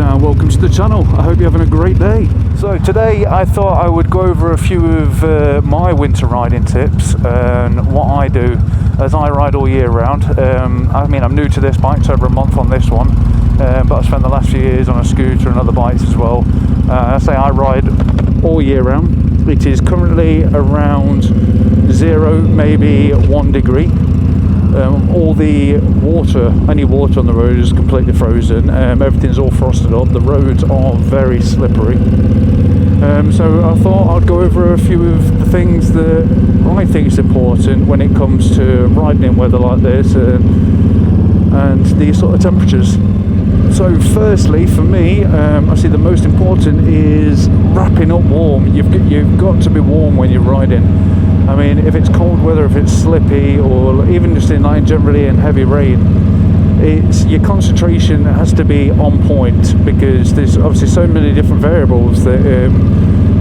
and welcome to the channel. I hope you're having a great day. So today I thought I would go over a few of my winter riding tips and what I do as I ride all year round. I mean, I'm new to this bike, so over a month on this one, but I've spent the last few years on a scooter and other bikes as well. I say I ride all year round. It is currently around 0, maybe 1 degree. All the water, any water on the road is completely frozen. Everything's all frosted up. The roads are very slippery. So I thought I'd go over a few of the things that I think is important when it comes to riding in weather like this and these sort of temperatures. So firstly, for me, I see the most important is wrapping up warm. You've got to be warm when you're riding. I mean, if it's cold weather, if it's slippy, or even just generally in heavy rain, your concentration has to be on point, because there's obviously so many different variables that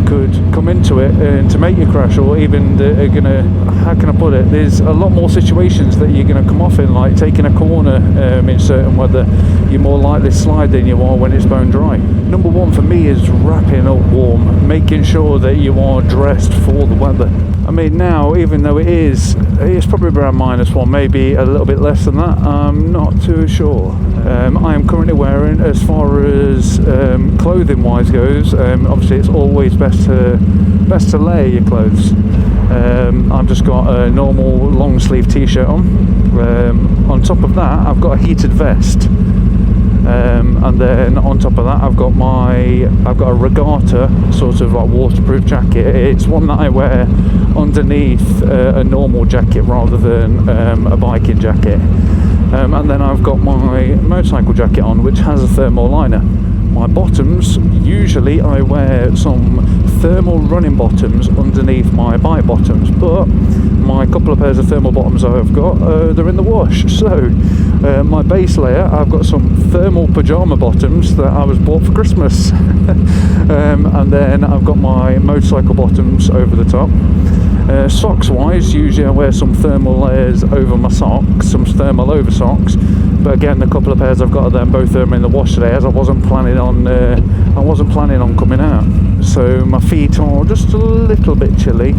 could come into it and to make you crash, or even that are gonna, how can I put it, there's a lot more situations that you're gonna come off in, like taking a corner in certain weather. You're more likely to slide than you are when it's bone dry. Number one for me is wrapping up warm, making sure that you are dressed for the weather. I mean, now, even though it's probably around -1, maybe a little bit less than that, I'm not too sure. I am currently wearing, as far as clothing wise goes, obviously it's always best to layer your clothes. I've just got a normal long sleeve t-shirt on. On top of that, I've got a heated vest. And then on top of that, I've got a regatta sort of like waterproof jacket. It's one that I wear underneath a normal jacket rather than a biking jacket. And then I've got my motorcycle jacket on, which has a thermal liner. My bottoms, usually I wear some thermal running bottoms underneath my bike bottoms, but my couple of pairs of thermal bottoms I've got, they're in the wash. So my base layer, I've got some thermal pajama bottoms that I was bought for Christmas. And then I've got my motorcycle bottoms over the top. Socks wise, usually I wear some thermal layers over my socks, some thermal over socks, but again, the couple of pairs I've got them, both of them in the wash today, as I wasn't planning on coming out. So my feet are just a little bit chilly,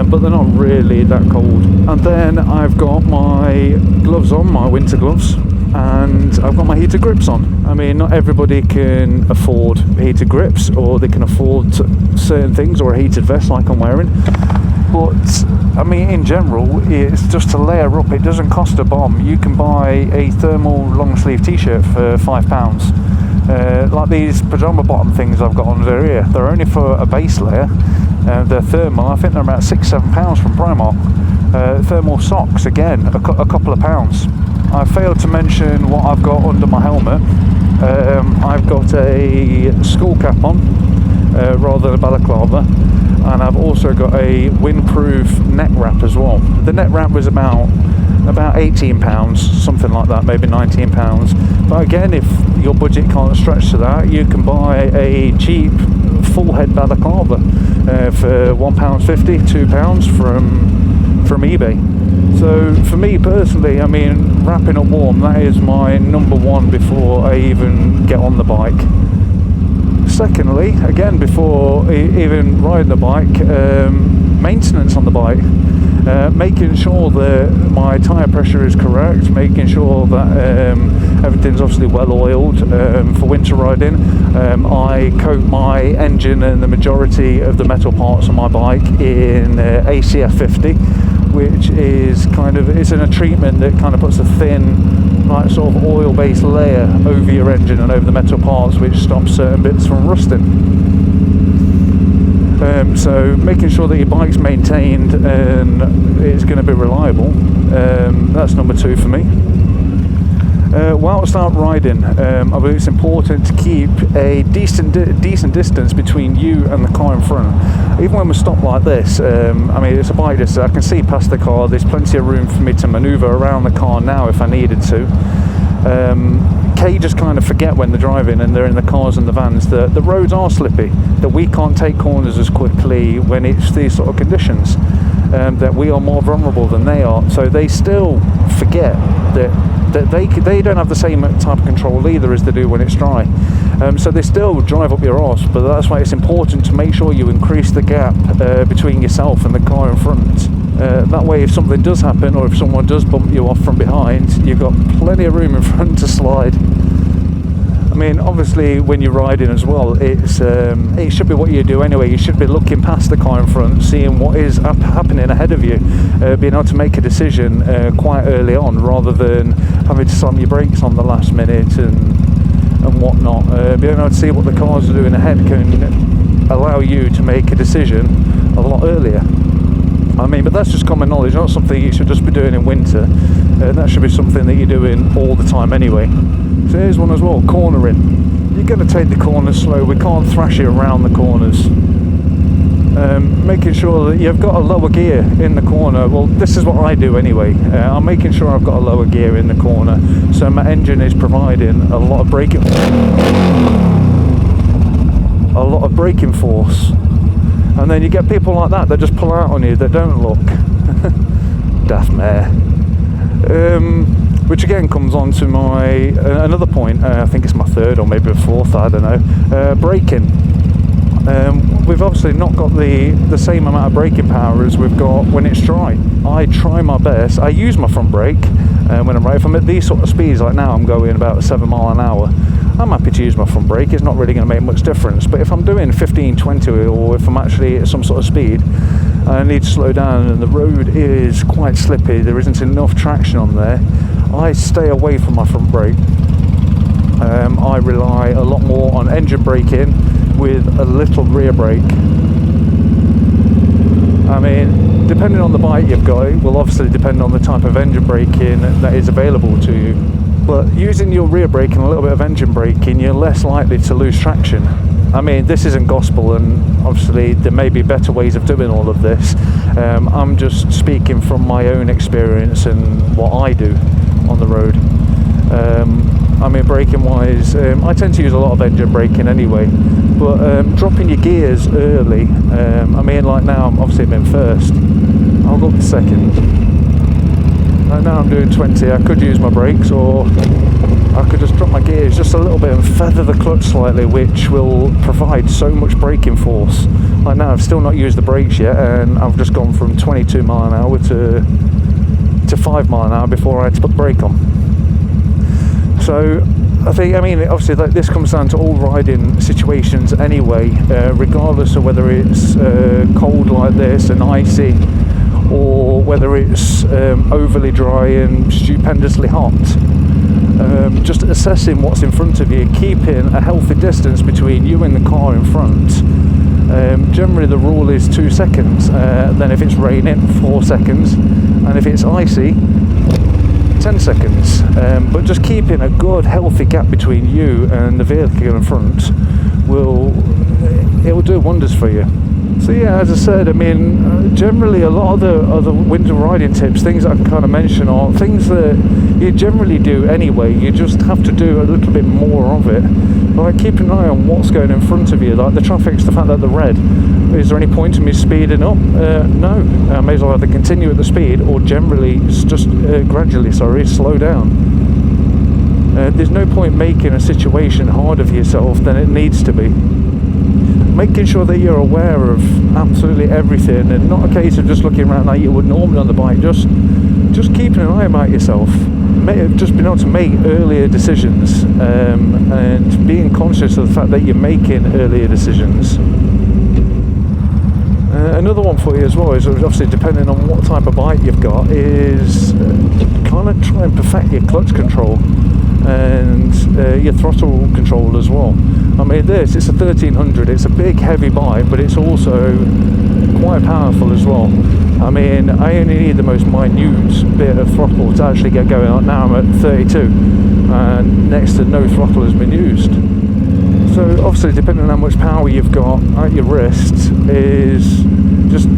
but they're not really that cold. And then I've got my gloves on, my winter gloves, and I've got my heated grips on. I mean, not everybody can afford heated grips, or they can afford certain things, or a heated vest like I'm wearing. But I mean, in general, it's just to layer up. It doesn't cost a bomb. You can buy a thermal long sleeve t-shirt for £5. Like these pajama bottom things I've got under here, they're only for a base layer. They're thermal. I think they're about £6-7 from Primark. Thermal socks, again, a couple of pounds. I failed to mention what I've got under my helmet. I've got a skull cap on rather than a balaclava. And I've also got a windproof neck wrap as well. The neck wrap was about £18, something like that, maybe £19. But again, if your budget can't stretch to that, you can buy a cheap full head balaclava for £1.50, £2 from eBay. So for me personally, I mean, wrapping up warm, that is my number one before I even get on the bike. Secondly, again, before even riding the bike, maintenance on the bike, making sure that my tyre pressure is correct, making sure that everything's obviously well oiled for winter riding. I coat my engine and the majority of the metal parts on my bike in ACF 50, which is it's a treatment that kind of puts a thin, like sort of oil-based layer over your engine and over the metal parts, which stops certain bits from rusting. So making sure that your bike's maintained and it's going to be reliable, that's number 2 for me. Whilst out riding, I believe it's important to keep a decent distance between you and the car in front. Even when we stop like this, I mean, it's a bike distance, I can see past the car, there's plenty of room for me to manoeuvre around the car now if I needed to. Just kind of forget when they're driving and they're in the cars and the vans that the roads are slippy, that we can't take corners as quickly when it's these sort of conditions, that we are more vulnerable than they are. So they still forget that they don't have the same type of control either as they do when it's dry. So they still drive up your arse, but that's why it's important to make sure you increase the gap between yourself and the car in front. That way, if something does happen, or if someone does bump you off from behind, you've got plenty of room in front to slide. I mean, obviously, when you're riding as well, it should be what you do anyway. You should be looking past the car in front, seeing what is happening ahead of you, being able to make a decision quite early on, rather than having to slam your brakes on the last minute and whatnot. Being able to see what the cars are doing ahead can allow you to make a decision a lot earlier. I mean, but that's just common knowledge, not something you should just be doing in winter. That should be something that you're doing all the time anyway. So here's one as well, cornering. You're going to take the corners slow. We can't thrash it around the corners. Making sure that you've got a lower gear in the corner. Well, this is what I do anyway. I'm making sure I've got a lower gear in the corner, so my engine is providing a lot of braking force. And then you get people like that just pull out on you, that don't look. Daft mare. Which again comes on to my another point. I think it's my third or maybe fourth, I don't know. Braking. We've obviously not got the same amount of braking power as we've got when it's dry. I try my best. I use my front brake when I'm riding. If I'm at these sort of speeds, like now I'm going about 7 miles an hour, I'm happy to use my front brake. It's not really going to make much difference. But if I'm doing 15, 20, or if I'm actually at some sort of speed, I need to slow down and the road is quite slippy, there isn't enough traction on there, I stay away from my front brake. I rely a lot more on engine braking with a little rear brake. I mean, depending on the bike you've got, it will obviously depend on the type of engine braking that is available to you. But using your rear brake and a little bit of engine braking, you're less likely to lose traction. I mean, this isn't gospel, and obviously there may be better ways of doing all of this. I'm just speaking from my own experience and what I do on the road. I mean, braking wise, I tend to use a lot of engine braking anyway, but dropping your gears early, I mean, like now obviously I'm in first, I'll go up to second. Right now I'm doing 20, I could use my brakes, or I could just drop my gears just a little bit and feather the clutch slightly, which will provide so much braking force. Like now I've still not used the brakes yet, and I've just gone from 22 mile an hour to 5 mile an hour before I had to put the brake on. So I mean, obviously this comes down to all riding situations anyway, regardless of whether it's cold like this and icy, or whether it's overly dry and stupendously hot. Just assessing what's in front of you, keeping a healthy distance between you and the car in front. Generally the rule is 2 seconds, then if it's raining 4 seconds, and if it's icy 10 seconds. But just keeping a good healthy gap between you and the vehicle in front will do wonders for you. So yeah, as I said, I mean, generally a lot of the winter riding tips, things that I can kind of mention, are things that you generally do anyway. You just have to do a little bit more of it. Like keep an eye on what's going in front of you, like the traffic's the fact that they're red. Is there any point in me speeding up? No. I may as well either continue at the speed or generally just gradually, slow down. There's no point making a situation harder for yourself than it needs to be. Making sure that you're aware of absolutely everything, and not a case of just looking around like you would normally on the bike, just keeping an eye about yourself, just being able to make earlier decisions, and being conscious of the fact that you're making earlier decisions. Another one for you as well is obviously, depending on what type of bike you've got, is kind of try and perfect your clutch control and your throttle control as well. I mean, it's a 1300, it's a big heavy bike, but it's also quite powerful as well. I mean, I only need the most minute bit of throttle to actually get going. Like now I'm at 32 and next to no throttle has been used. So obviously, depending on how much power you've got at your wrist, is just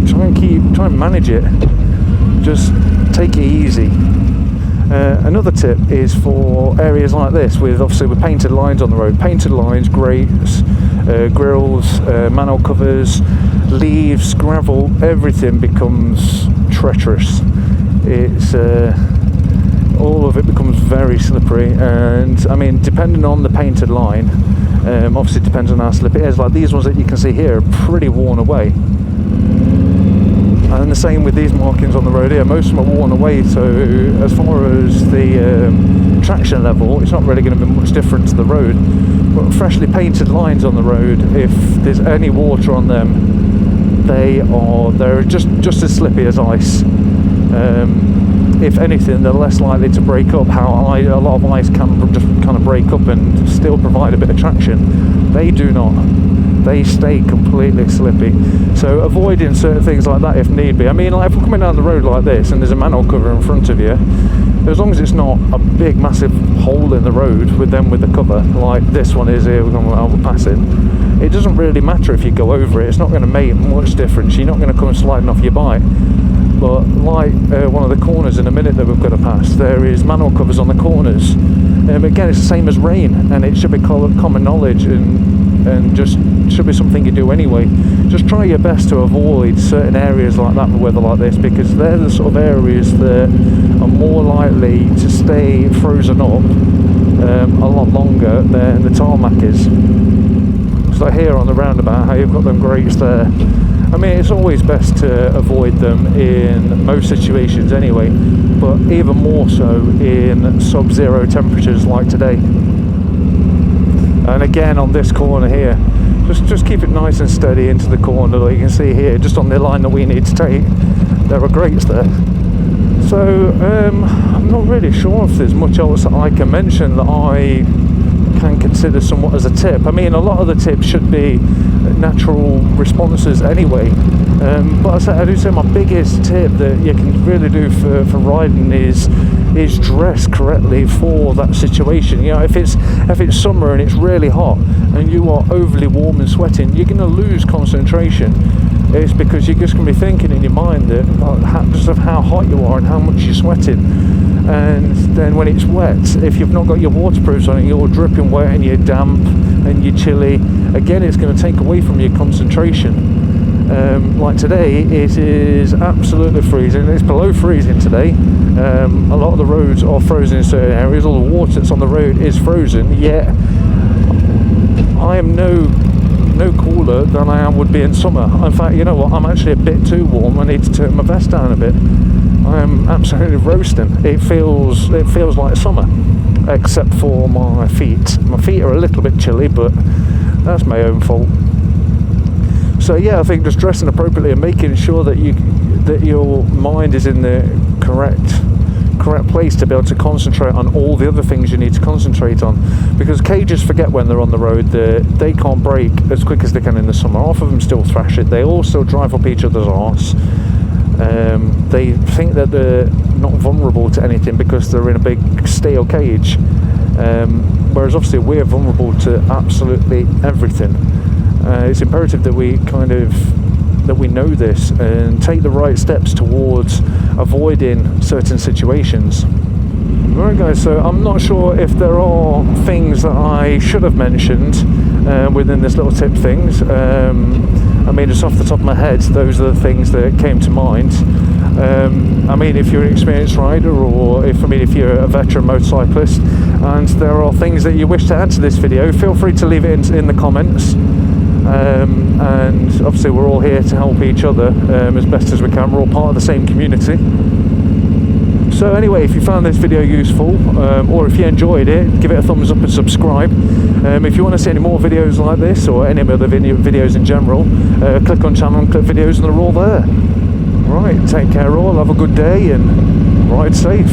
try and manage it. Just take it easy. Another tip is for areas like this, with painted lines on the road, painted lines, grates, grills, manhole covers, leaves, gravel, everything becomes treacherous. all of it becomes very slippery. And I mean, depending on the painted line, obviously it depends on how slip it is. Like these ones that you can see here are pretty worn away. And the same with these markings on the road here, most of them are worn away, so as far as the traction level, it's not really going to be much different to the road. But freshly painted lines on the road, if there's any water on them, they're just as slippy as ice. If anything, they're less likely to break up. How a lot of ice can just kind of break up and still provide a bit of traction. They do not. They stay completely slippy. So avoiding certain things like that if need be. I mean, like if we're coming down the road like this and there's a manhole cover in front of you, as long as it's not a big massive hole in the road with the cover, like this one is here, we're passing, it doesn't really matter if you go over it. It's not going to make much difference. You're not going to come sliding off your bike. But like one of the corners in a minute that we've got to pass, there is manhole covers on the corners. Again, it's the same as rain, and it should be common knowledge and just should be something you do anyway. Just try your best to avoid certain areas like that with weather like this, because they're the sort of areas that are more likely to stay frozen up a lot longer than the tarmac is. So here on the roundabout, how you've got them grates there, I mean, it's always best to avoid them in most situations anyway, but even more so in sub-zero temperatures like today. And again on this corner here, just keep it nice and steady into the corner. Like you can see here, just on the line that we need to take, there are grates there. So I'm not really sure if there's much else that I can mention that I can consider somewhat as a tip. I mean, a lot of the tips should be natural responses anyway, but I do say my biggest tip that you can really do for riding is dress correctly for that situation. You know, if it's summer and it's really hot and you are overly warm and sweating, you're going to lose concentration. It's because you're just going to be thinking in your mind that just of how hot you are and how much you're sweating. And then when it's wet, if you've not got your waterproofs on it, you're dripping wet and you're damp and you're chilly, again it's going to take away from your concentration. Like today, it is absolutely freezing. It's below freezing today. A lot of the roads are frozen in certain areas. All the water that's on the road is frozen, yet I am no cooler than I would be in summer. In fact, you know what, I'm actually a bit too warm. I need to turn my vest down a bit. I am absolutely roasting. It feels like summer, except for my feet. My feet are a little bit chilly, but that's my own fault. So yeah, I think just dressing appropriately and making sure that your mind is in the correct place to be able to concentrate on all the other things you need to concentrate on, because cages forget when they're on the road that they can't brake as quick as they can in the summer. Half of them still thrash it. They all still drive up each other's arse. They think that they're not vulnerable to anything because they're in a big steel cage, whereas obviously we're vulnerable to absolutely everything. It's imperative that we know this and take the right steps towards avoiding certain situations. Alright guys, so I'm not sure if there are things that I should have mentioned within this little tip things. I mean, just off the top of my head, those are the things that came to mind. I mean, if you're an experienced rider, or if you're a veteran motorcyclist and there are things that you wish to add to this video, feel free to leave it in the comments. And obviously we're all here to help each other as best as we can. We're all part of the same community. So anyway, if you found this video useful, or if you enjoyed it, give it a thumbs up and subscribe. If you want to see any more videos like this, or any other videos in general, click on channel and click videos and they're all there. Right, take care all, have a good day and ride safe.